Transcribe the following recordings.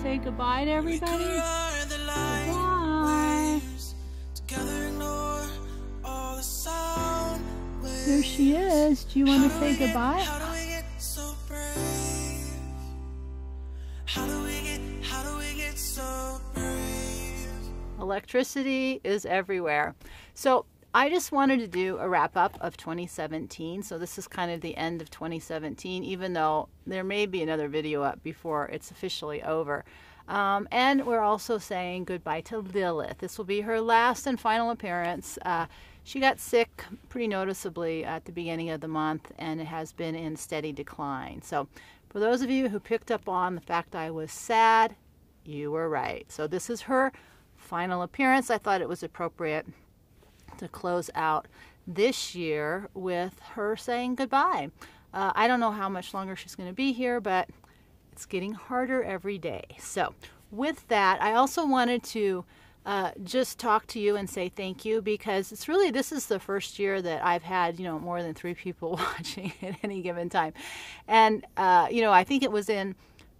say goodbye to everybody? Goodbye. There she is. Do you want to say goodbye? Electricity is everywhere. So I just wanted to do a wrap up of 2017. So this is kind of the end of 2017, even though there may be another video up before it's officially over. And we're also saying goodbye to Lilith. This will be her last and final appearance. She got sick pretty noticeably at the beginning of the month, and it has been in steady decline. So for those of you who picked up on the fact I was sad, you were right. So this is her final appearance. I thought it was appropriate to close out this year with her saying goodbye. I don't know how much longer she's going to be here, but it's getting harder every day. So with that, I also wanted to just talk to you and say thank you, because it's really, this is the first year that I've had, more than 3 people watching at any given time. And, I think it was in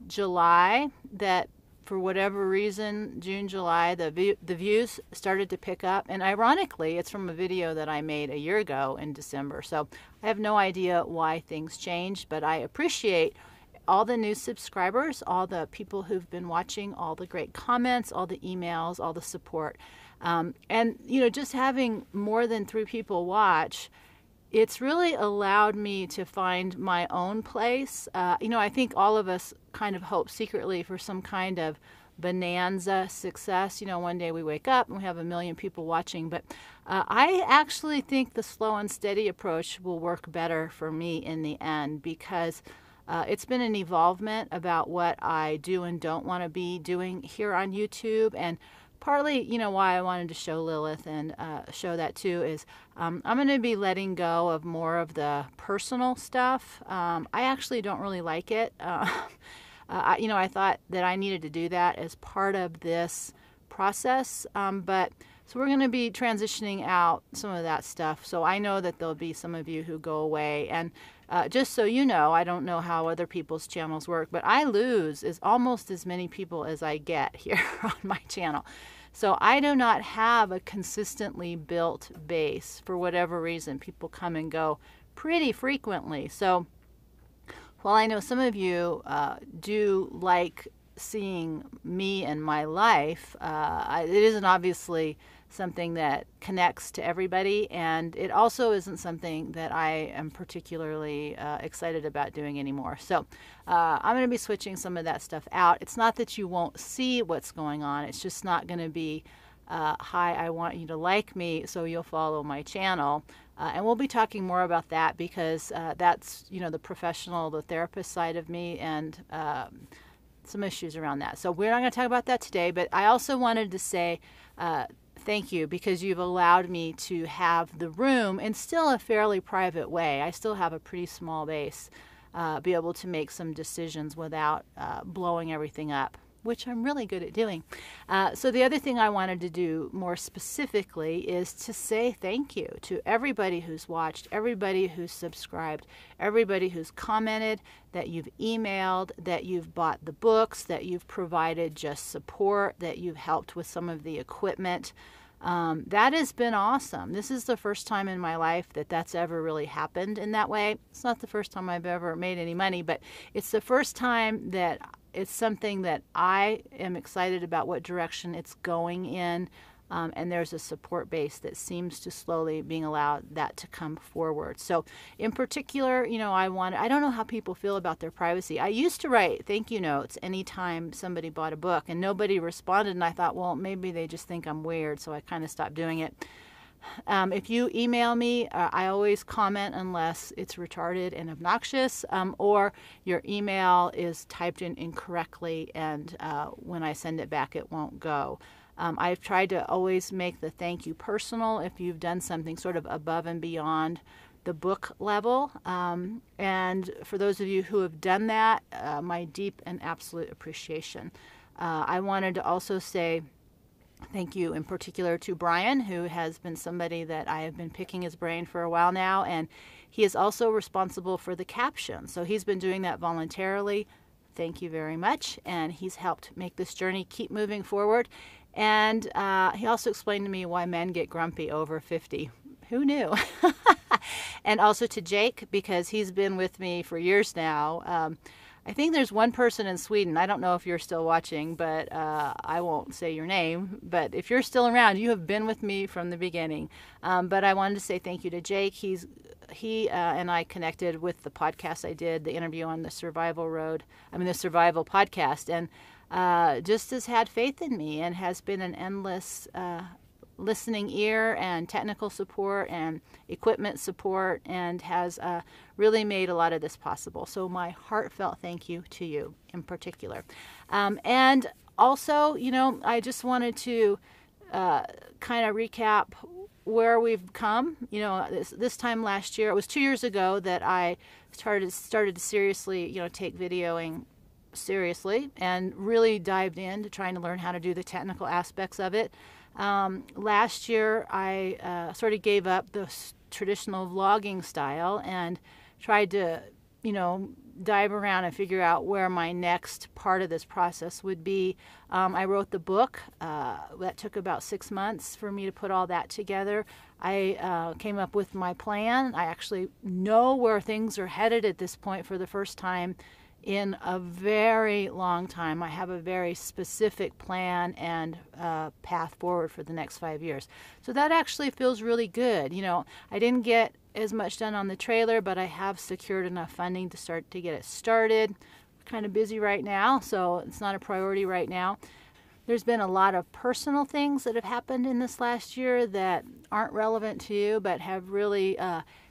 July that, for whatever reason, June, July, the views started to pick up. And ironically, it's from a video that I made a year ago in December. So I have no idea why things changed, but I appreciate all the new subscribers, all the people who've been watching, all the great comments, all the emails, all the support. And, just having more than 3 people watch, it's really allowed me to find my own place. I think all of us kind of hope secretly for some kind of bonanza success. One day we wake up and we have 1 million people watching. But I actually think the slow and steady approach will work better for me in the end, because it's been an evolvement about what I do and don't want to be doing here on YouTube. And partly, why I wanted to show Lilith and show that too is I'm going to be letting go of more of the personal stuff. I actually don't really like it. I thought that I needed to do that as part of this process. So we're going to be transitioning out some of that stuff. So I know that there'll be some of you who go away. And just so you know, I don't know how other people's channels work, but I lose almost as many people as I get here on my channel. So I do not have a consistently built base for whatever reason. People come and go pretty frequently. So while I know some of you do like seeing me and my life, it isn't obviously something that connects to everybody, and it also isn't something that I am particularly excited about doing anymore. So I'm going to be switching some of that stuff out. It's not that you won't see what's going on, it's just not going to be hi, I want you to like me, so you'll follow my channel. And we'll be talking more about that, because that's the professional, the therapist side of me, and some issues around that. So we're not going to talk about that today, but I also wanted to say thank you, because you've allowed me to have the room in still a fairly private way. I still have a pretty small base, be able to make some decisions without blowing everything up, which I'm really good at doing. So the other thing I wanted to do more specifically is to say thank you to everybody who's watched, everybody who's subscribed, everybody who's commented, that you've emailed, that you've bought the books, that you've provided just support, that you've helped with some of the equipment. That has been awesome. This is the first time in my life that that's ever really happened in that way. It's not the first time I've ever made any money, but it's the first time that it's something that I am excited about what direction it's going in, and there's a support base that seems to slowly being allowed that to come forward. So in particular, I don't know how people feel about their privacy. I used to write thank you notes anytime somebody bought a book, and nobody responded, and I thought, well, maybe they just think I'm weird, so I kind of stopped doing it. If you email me, I always comment unless it's retarded and obnoxious, or your email is typed in incorrectly, and when I send it back, it won't go. I've tried to always make the thank you personal if you've done something sort of above and beyond the book level. And for those of you who have done that, my deep and absolute appreciation. I wanted to also say thank you in particular to Brian, who has been somebody that I have been picking his brain for a while now, and he is also responsible for the caption. So he's been doing that voluntarily. thank you very much. And he's helped make this journey keep moving forward. And he also explained to me why men get grumpy over 50. Who knew? And also to Jake, because he's been with me for years now. I think there's one person in Sweden. I don't know if you're still watching, but I won't say your name. But if you're still around, you have been with me from the beginning. But I wanted to say thank you to Jake. He and I connected with the podcast I did, the interview on the Survival podcast, and just has had faith in me and has been an endless listening ear and technical support and equipment support, and has really made a lot of this possible. So my heartfelt thank you to you in particular. And also, I just wanted to kind of recap where we've come. This time last year, it was 2 years ago that I started to seriously, take videoing seriously and really dived into trying to learn how to do the technical aspects of it. Last year, I sort of gave up the traditional vlogging style and tried to, dive around and figure out where my next part of this process would be. I wrote the book. That took about 6 months for me to put all that together. I came up with my plan. I actually know where things are headed at this point for the first time in a very long time. I have a very specific plan and path forward for the next 5 years. So that actually feels really good. I didn't get as much done on the trailer, but I have secured enough funding to start to get it started. We're kind of busy right now, so it's not a priority right now. There's been a lot of personal things that have happened in this last year that aren't relevant to you, but have really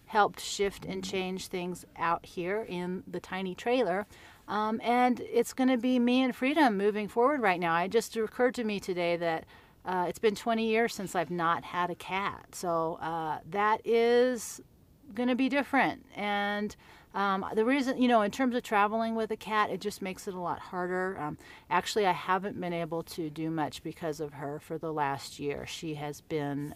helped shift and change things out here in the tiny trailer. And it's going to be me and freedom moving forward right now. It just occurred to me today that it's been 20 years since I've not had a cat. So that is going to be different. And the reason, in terms of traveling with a cat, it just makes it a lot harder. Actually, I haven't been able to do much because of her for the last year. She has been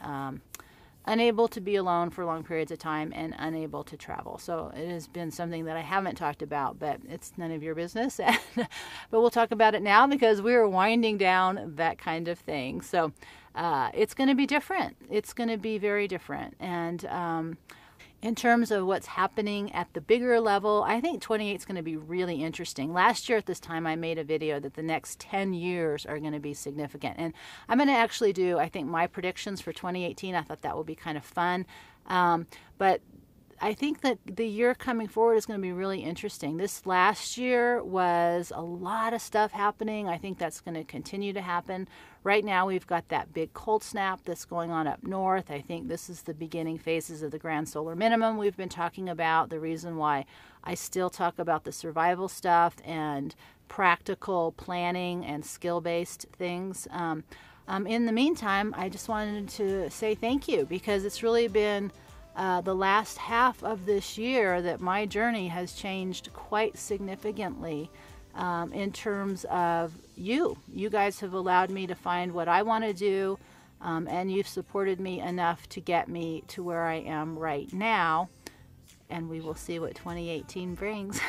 unable to be alone for long periods of time and unable to travel. So it has been something that I haven't talked about, but it's none of your business. But we'll talk about it now because we're winding down that kind of thing. So it's going to be different. It's going to be very different. And in terms of what's happening at the bigger level, I think 28 is going to be really interesting. Last year at this time, I made a video that the next 10 years are going to be significant. And I'm going to actually do, I think, my predictions for 2018. I thought that would be kind of fun. But I think that the year coming forward is going to be really interesting. This last year was a lot of stuff happening. I think that's going to continue to happen. Right now we've got that big cold snap that's going on up north. I think this is the beginning phases of the grand solar minimum we've been talking about. The reason why I still talk about the survival stuff and practical planning and skill-based things. In the meantime, I just wanted to say thank you, because it's really been the last half of this year that my journey has changed quite significantly in terms of you. You guys have allowed me to find what I want to do, and you've supported me enough to get me to where I am right now, and we will see what 2018 brings.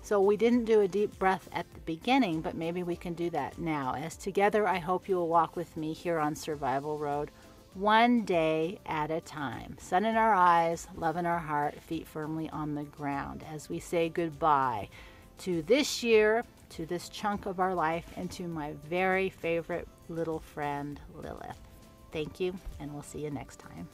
So we didn't do a deep breath at the beginning, but maybe we can do that now. As together, I hope you will walk with me here on Survival Road, one day at a time. Sun in our eyes, love in our heart, feet firmly on the ground, as we say goodbye to this year, to this chunk of our life, and to my very favorite little friend, Lilith. Thank you, and we'll see you next time.